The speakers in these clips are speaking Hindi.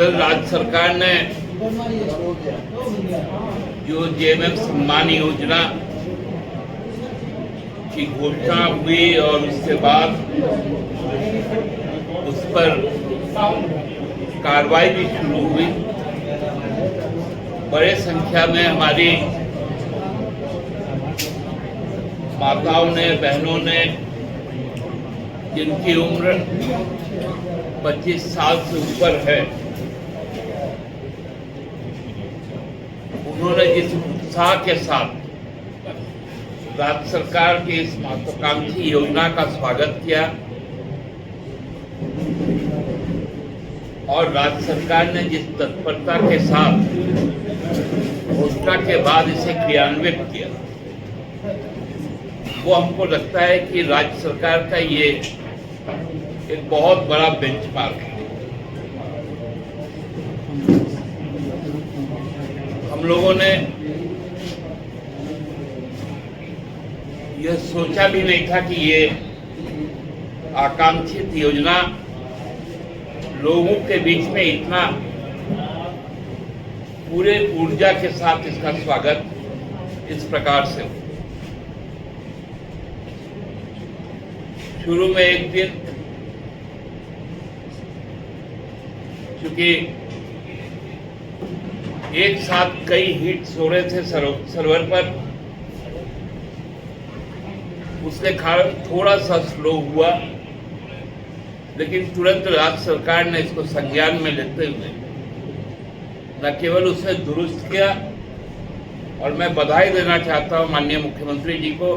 कल राज्य सरकार ने जो जेएमएम सम्मान योजना की घोषणा हुई और उसके बाद उस पर कार्रवाई भी शुरू हुई। बड़े संख्या में हमारी माताओं ने, बहनों ने, जिनकी उम्र 25 साल से ऊपर है, उन्होंने जिस उत्साह के साथ राज्य सरकार की इस महत्वाकांक्षी योजना का स्वागत किया और राज्य सरकार ने जिस तत्परता के साथ घोषणा के बाद इसे क्रियान्वित किया, वो हमको लगता है कि राज्य सरकार का ये एक बहुत बड़ा बेंचमार्क है। हम लोगों ने यह सोचा भी नहीं था कि ये आकांक्षित योजना लोगों के बीच में इतना पूरे ऊर्जा के साथ इसका स्वागत इस प्रकार से हो। शुरू में एक दिन क्योंकि एक साथ कई हिट्स हो रहे थे सर्वर पर, उसके कारण थोड़ा सा स्लो हुआ, लेकिन तुरंत राज्य सरकार ने इसको संज्ञान में लेते हुए न केवल उसे दुरुस्त किया, और मैं बधाई देना चाहता हूं माननीय मुख्यमंत्री जी को,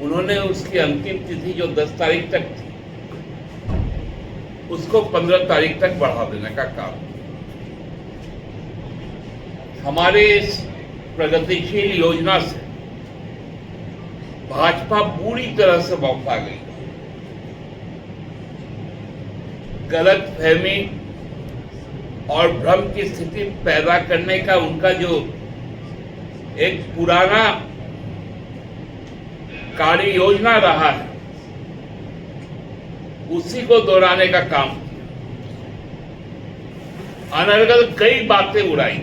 उन्होंने उसकी अंतिम तिथि जो 10 तारीख तक थी उसको 15 तारीख तक बढ़ा देने का काम। हमारे इस प्रगतिशील योजना से भाजपा पूरी तरह से बौखला गई। गलतफहमी और भ्रम की स्थिति पैदा करने का उनका जो एक पुराना कार्य योजना रहा है, उसी को दोहराने का काम। अनर्गल कई बातें उड़ाई।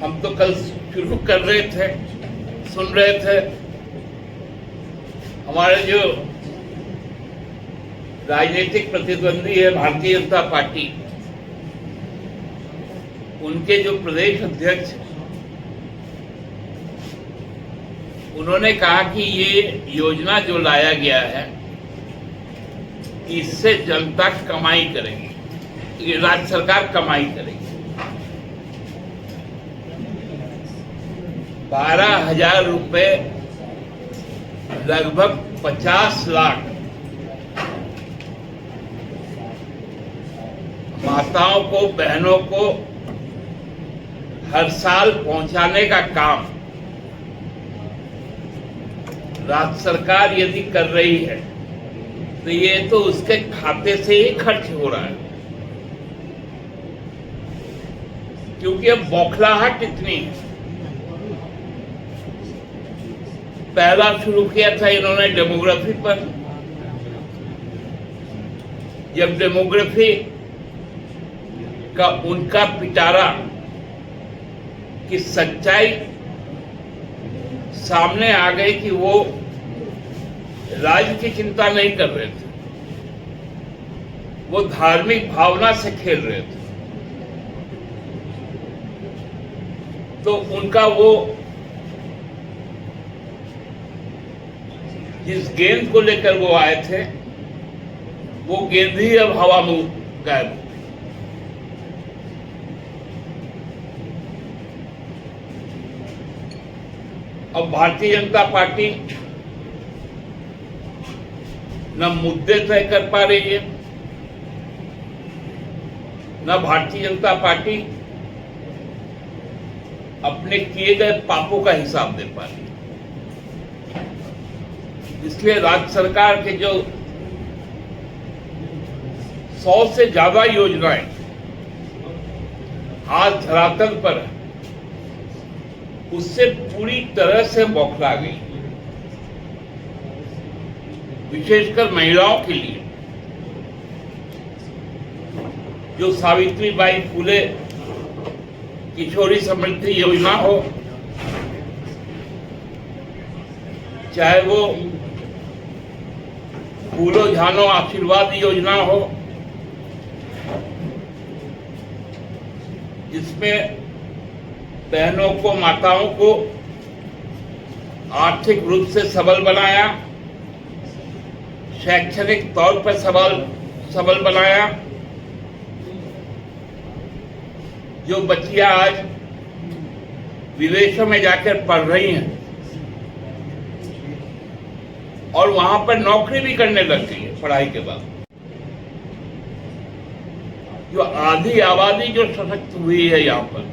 हम तो कल शुरू कर रहे थे, सुन रहे थे, हमारे जो राजनीतिक प्रतिद्वंदी है भारतीय जनता पार्टी, उनके जो प्रदेश अध्यक्ष, उन्होंने कहा कि ये योजना जो लाया गया है इससे जनता कमाई करेगी, ये राज्य सरकार कमाई करेगी। 12,000 रुपए, लगभग 50 लाख माताओं को, बहनों को हर साल पहुंचाने का काम राज्य सरकार यदि कर रही है तो ये तो उसके खाते से ही खर्च हो रहा है, क्योंकि अब बौखलाहट इतनी है। पहला शुरू किया था इन्होंने डेमोग्राफी पर। जब डेमोग्राफी का उनका पिटारा की सच्चाई सामने आ गई कि वो राज्य की चिंता नहीं कर रहे थे, वो धार्मिक भावना से खेल रहे थे, तो उनका वो जिस गेंद को लेकर वो आए थे, वो गेंद ही अब हवा में गायब। अब भारतीय जनता पार्टी न मुद्दे तय कर पा रही है, न भारतीय जनता पार्टी अपने किए गए पापों का हिसाब दे पा रही है। इसलिए राज्य सरकार के जो 100 से ज्यादा योजनाएं आज धरातल पर है, उससे पूरी तरह से बौखला गई। विशेषकर महिलाओं के लिए जो सावित्रीबाई फुले किशोरी समृद्धि योजना हो, चाहे वो फूलो झानो आशीर्वाद योजना हो, जिसमें बहनों को, माताओं को आर्थिक रूप से सबल बनाया, शैक्षणिक तौर पर सबल बनाया। जो बच्चियां आज विदेशों में जाकर पढ़ रही हैं और वहां पर नौकरी भी करने लग गई है पढ़ाई के बाद। जो आधी आबादी जो सशक्त हुई है यहाँ पर,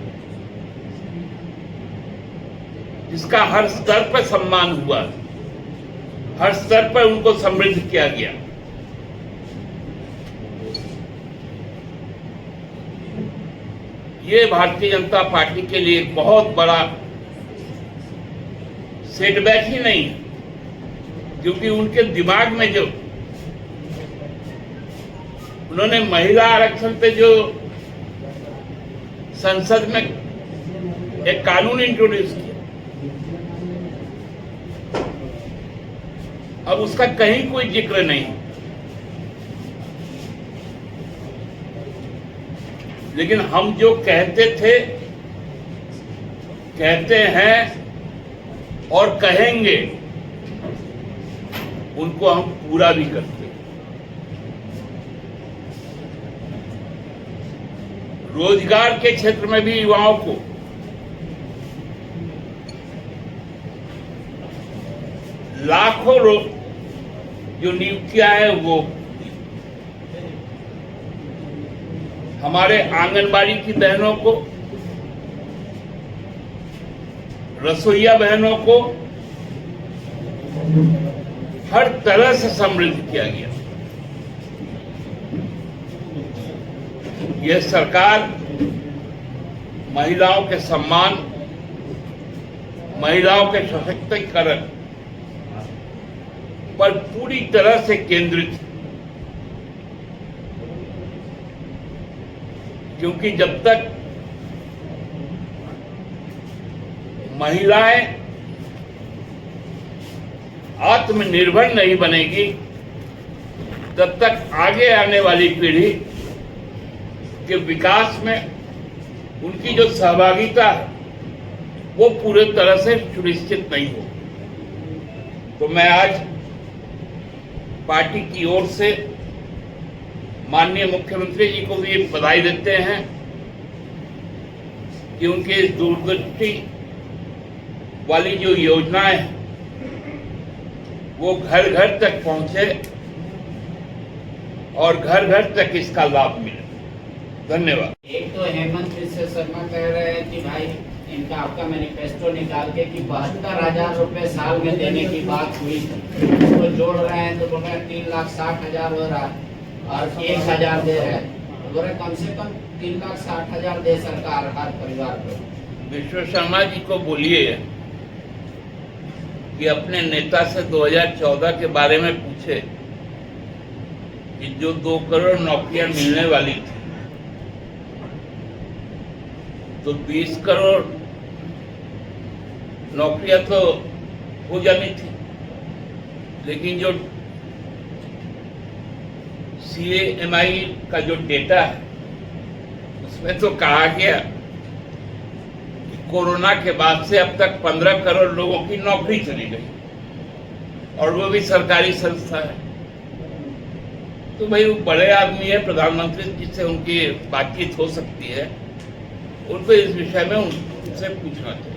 जिसका हर स्तर पर सम्मान हुआ, हर स्तर पर उनको समृद्ध किया गया। ये भारतीय जनता पार्टी के लिए एक बहुत बड़ा सेटबैक ही नहीं है, क्योंकि उनके दिमाग में जो उन्होंने महिला आरक्षण पे जो संसद में एक कानून इंट्रोड्यूस किया, अब उसका कहीं कोई जिक्र नहीं। लेकिन हम जो कहते थे, कहते हैं और कहेंगे, उनको हम पूरा भी करते हैं। रोजगार के क्षेत्र में भी युवाओं को लाखों जो नियुक्तियां हैं वो हमारे आंगनबाड़ी की बहनों को, रसोईया बहनों को हर तरह से समृद्ध किया गया। यह सरकार महिलाओं के सम्मान, महिलाओं के सशक्तिकरण पर पूरी तरह से केंद्रित है, क्योंकि जब तक महिलाएं आत्मनिर्भर नहीं बनेगी, तब तक आगे आने वाली पीढ़ी के विकास में उनकी जो सहभागिता है वो पूरे तरह से सुनिश्चित नहीं हो। तो मैं आज पार्टी की ओर से माननीय मुख्यमंत्री जी को भी बधाई देते हैं कि उनकी इस दूरदृष्टि वाली जो योजनाएं हैं वो घर घर तक पहुंचे और घर घर तक इसका लाभ मिले। धन्यवाद। एक तो हेमंत विश्व शर्मा कह रहे हैं कि भाई इनका आपका मैनिफेस्टो निकाल के कि 72,000 रुपए साल में देने की बात हुई थी, उसको जोड़ रहे हैं तो बोल रहे हैं 3,60,000 हो रहा है और 1,000 दे रहे हैं, बोल रहे कम से कम 3,60,000 दे सरकार हर परिवार को। विश्व शर्मा जी को बोलिए कि अपने नेता से 2014 के बारे में पूछे कि जो 2 करोड़ नौकरियां मिलने वाली थी तो 20 करोड़ नौकरियां तो हो जानी थी, लेकिन जो CAMI का जो डेटा है उसमें तो कहा गया कि कोरोना के बाद से अब तक 15 करोड़ लोगों की नौकरी चली गई और वो भी सरकारी संस्था है। तो भाई वो बड़े आदमी है, प्रधानमंत्री जिससे उनकी बातचीत हो सकती है, उनको इस विषय में उनसे पूछना चाहिए।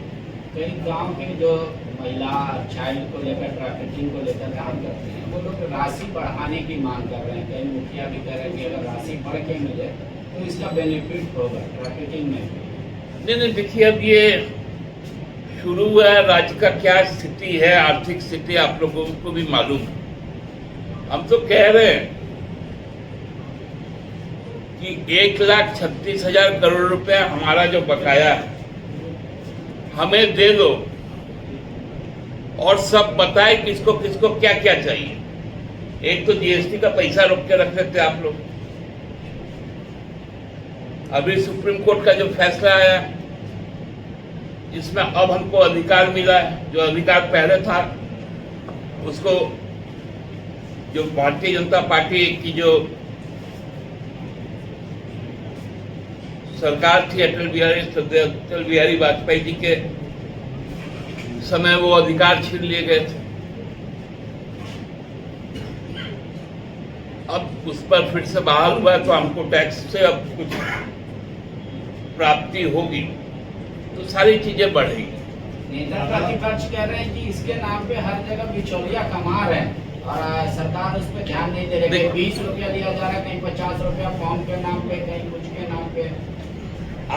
कई गांव की जो महिला चाइल्ड को लेकर, ट्रैफिकिंग को लेकर काम करते हैं, वो लोग राशि बढ़ाने की मांग कर रहे हैं। कई मुखिया भी कह रहे हैं कि अगर राशि बढ़ के मिले तो इसका बेनिफिट होगा ट्रैफिकिंग में। नहीं, देखिए अब ये शुरू हुआ है, राज्य का क्या स्थिति है, आर्थिक स्थिति आप लोगों को भी मालूम है। हम तो कह रहे हैं कि 1,36,000 करोड़ रुपया हमारा जो बकाया है हमें दे दो और सब बताए किसको किसको क्या क्या चाहिए। एक तो GST का पैसा रोक के रख देते आप लोग, अभी सुप्रीम कोर्ट का जो फैसला आया, जिसमें अब हमको अधिकार मिला है, जो अधिकार पहले था उसको जो भारतीय जनता पार्टी की जो सरकार थी अटल बिहारी वाजपेयी जी के समय वो अधिकार छीन लिए गए थे। अब उस पर फिर से बहाल हुआ है, तो हमको टैक्स से अब कुछ प्राप्ति होगी, तो सारी चीजें बढ़ेगी। नेता प्रतिपक्ष कह रहे हैं कि इसके नाम पे हर जगह बिचौलिया कमा रहे हैं और सरकार उस पर ध्यान नहीं दे रही है। 20 रुपया लिया जा रहा है, कहीं 50 रुपया फॉर्म के नाम पे, कहीं कुछ के नाम पे।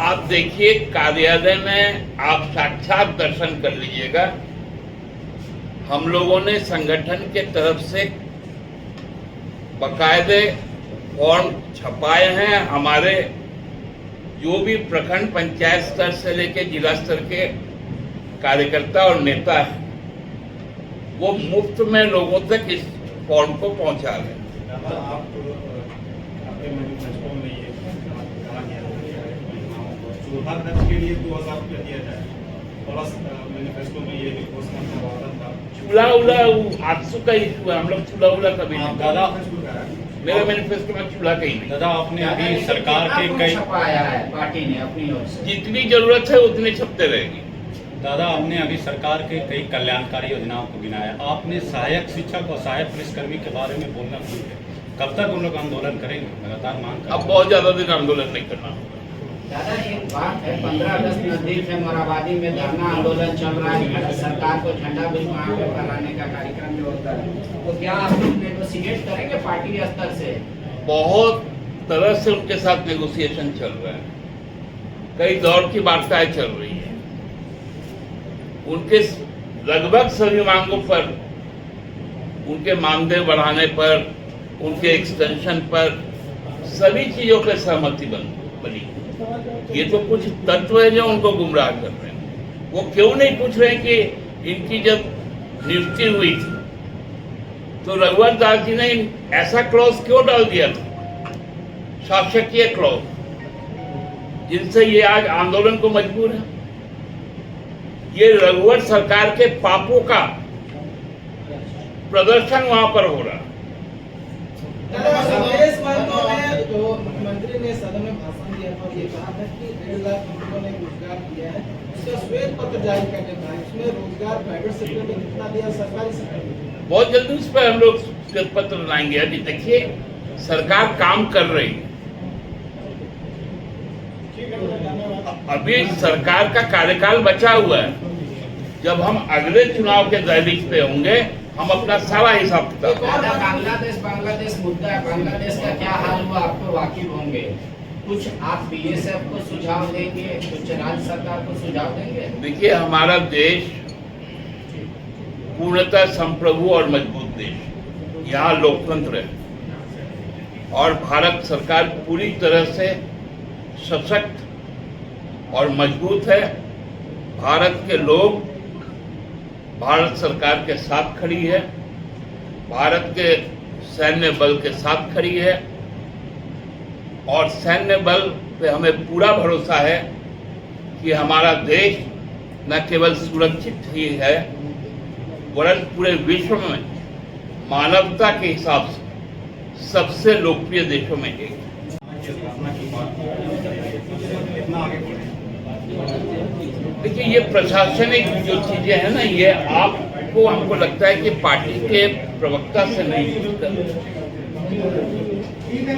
आप देखिए कार्यालय में आप साक्षात दर्शन कर लीजिएगा। हम लोगों ने संगठन के तरफ से बकायदे फॉर्म छपाए हैं। हमारे जो भी प्रखंड पंचायत स्तर से लेकर जिला स्तर के कार्यकर्ता और नेता हैं, वो मुफ्त में लोगों तक इस फॉर्म को पहुंचा रहे हैं। के लिए 2000 रुपया दिया जाए, प्लस मैनिफेस्टो में ये भी घोषणा प्रावधान था। चूल्हा उला आजसू का इशू है, हम लोग चूल्हा उला कभी नहीं। दादा मेरे मैनिफेस्टो में चूल्हा कहीं नहीं। दादा आपने अभी सरकार के कई छपाया है पार्टी ने अपनी ओर से। जितनी जरूरत है उतने छपते रहेगी। दादा आपने अभी सरकार के कई कल्याणकारी योजनाओं को गिनाया। आपने सहायक शिक्षक और सहायक पुलिसकर्मी के बारे में बोलना भूल गए। कब तक उन लोग आंदोलन करेंगे? लगातार मांग कर अब बहुत ज्यादा दिन आंदोलन नहीं करना होगा। दादा एक बात है, 15 अगस्त नजदीक है, मोराबादी में धरना आंदोलन चल रहा है, सरकार को झंडा भी वहाँ पे फहराने का कार्यक्रम जो होता है, तो क्या आप नेगोशिएट करेंगे पार्टी स्तर से? बहुत तरह से उनके साथ नेगोशिएशन चल रहा है, कई दौर की वार्ताएं चल रही है। उनके लगभग सभी मांगों पर, उनके मानदेय बढ़ाने पर, उनके एक्सटेंशन पर, सभी चीजों पर सहमति बनी। ये तो कुछ तत्व है जो उनको गुमराह कर रहे हैं। वो क्यों नहीं पूछ रहे हैं कि इनकी जब नियुक्ति हुई थी तो रघुवर दास जी ने ऐसा क्लॉज क्यों डाल दिया था, शासकीय क्लॉज, जिनसे ये आज आंदोलन को मजबूर है। ये रघुवर सरकार के पापों का प्रदर्शन वहां पर हो रहा है। तो मुख्यमंत्री ने सदन में भाषण दिया था और ये कहा था कि 1.5 लाख लोगों ने रोजगार दिया है, उसका श्वेत पत्र जारी करने का है। उसमें रोजगार प्राइवेट सेक्टर में कितना दिया, सरकारी सेक्टर में? बहुत जल्दी उस पर हम लोग श्वेत पत्र लाएंगे। अभी देखिए सरकार काम कर रही है, अभी सरकार का कार्यकाल बचा हुआ है। जब हम अगले चुनाव के दहलीज पे होंगे, हम अपना सारा हिसाब किताब। बांग्लादेश मुद्दा है, बांग्लादेश का क्या हाल हुआ आपको वाकिफ होंगे। कुछ आप बीएसएफ को सुझाव देंगे, कुछ राज्य सरकार को सुझाव देंगे? देखिए हमारा देश पूर्णतः संप्रभु और मजबूत देश, यहाँ लोकतंत्र है और भारत सरकार पूरी तरह से सशक्त और मजबूत है। भारत के लोग भारत सरकार के साथ खड़ी है, भारत के सैन्य बल के साथ खड़ी है और सैन्य बल पे हमें पूरा भरोसा है कि हमारा देश न केवल सुरक्षित ही है वरन पूरे विश्व में मानवता के हिसाब से सबसे लोकप्रिय देशों में एक। देखिए ये प्रशासनिक जो चीजें हैं ना, ये आपको हमको लगता है कि पार्टी के प्रवक्ता से नहीं,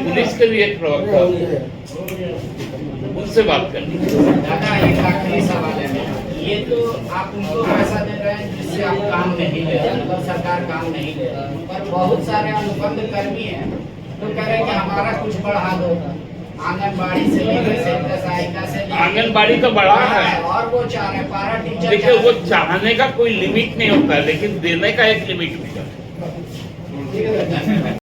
पुलिस के भी एक प्रवक्ता उनसे बात करनी। दादा एक आखिरी सवाल है, ये तो आप उनको पैसा दे रहे हैं जिससे आप काम नहीं ले रहे, मतलब सरकार काम नहीं ले रही, पर बहुत सारे अनुबंध कर्मी हैं तो कह रहे हैं कि हमारा कुछ बढ़ा दो, आंगनबाड़ी से लेकर सेंटर सहायिका से, आंगनबाड़ी तो बढ़ा है और वो चाह रहे पारा टीचर। देखिए वो चाहने का कोई लिमिट नहीं होता है, लेकिन देने का एक लिमिट होता है।